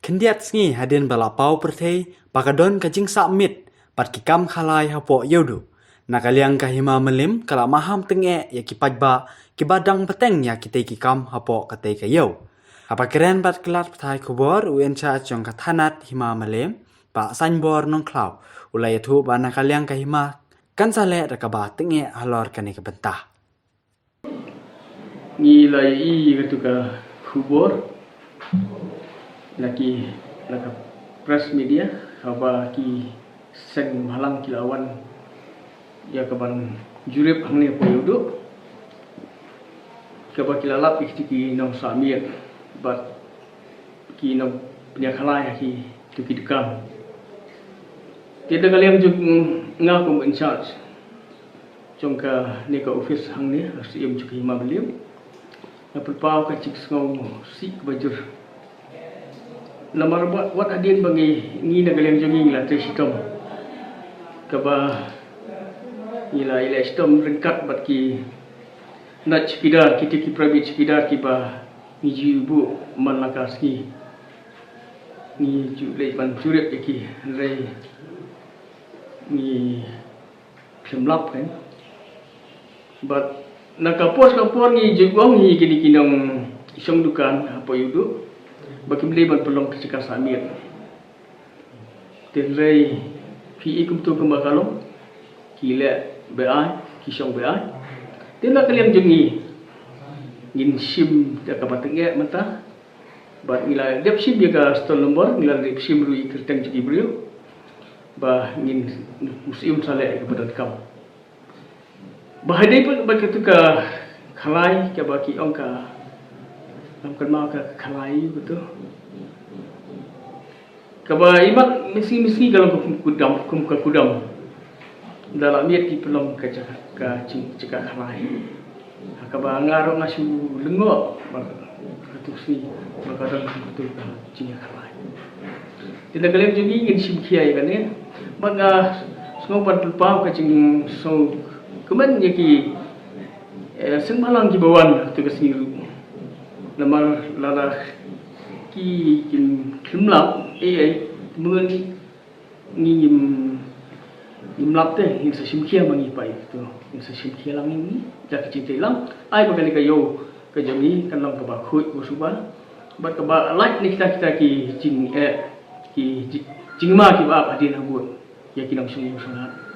kendiat sngi hadin balapau perthei pakadon kajing sakmit pat kikam khalai hapo yodu. Nakaliang kahima melim kala maham tenge ya kipajba kibadang peteng ya kitei kikam hapo katei kayo. Apa keren pat kelat patai kubor uencha jong kathanat hima melim pa sanbor nong klau ulai tu ba nakaliang kahima kan sale rakaba tenge halor kani kebentah. Nilai i ketika kubur laki press media apa ki seng halang kilawan ya kaban jurip hangni po yudu kaba kilalap ki nong samir bat ki nong penyakhalai ki tu ki dekam kita kalian juk ngaku in charge jongka ni ka office hangni asim juk hima beliau napulpaw ka chik ngau si bajur lamar wat adin bangi ni nagalang jonging la tesitom kaba ila istom ringkat bat ki nat chipidar ki private chipidar ki ba ni jibu man lakaski ni julai ban surip ki rei ni khemlap kan but nakapos ni jugong hi kini kinong isong dukan apa yudu bagi beli ban pelong ketika samir tenrei fi ikum tu kemakalong kile bai kisong bai tenla kalian jengi ngin sim da kabatenge mata bat ngila dep sim ya stol nomor ngila dep sim rui kerteng jigi beliau bah ngin museum sale kepada kam bahadai pun berketuka khalai ke baki ongka namkan mau ke khalai betul kaba imat misi kalau kum kudam dalam miat ki pelong ke cika khalai kaba ngaro ngasu lengo ketusi makadang betul cika khalai tidak kalian juga ingin simkiai kan ya maka semua pau ke cing so kemen yaki semalang ki bawan tu kasiru lamar lala ki kin khimlap mun ni nimlap teh ni sesimkia mangi pai tu ni sesimkia lang ni jak cinta lang ai bakal kayo ke jami kan lang ka ba khut ko suba bat ka ba like ni kita ki jing ki jingma ki ba adin habut ya kinang sungguh sangat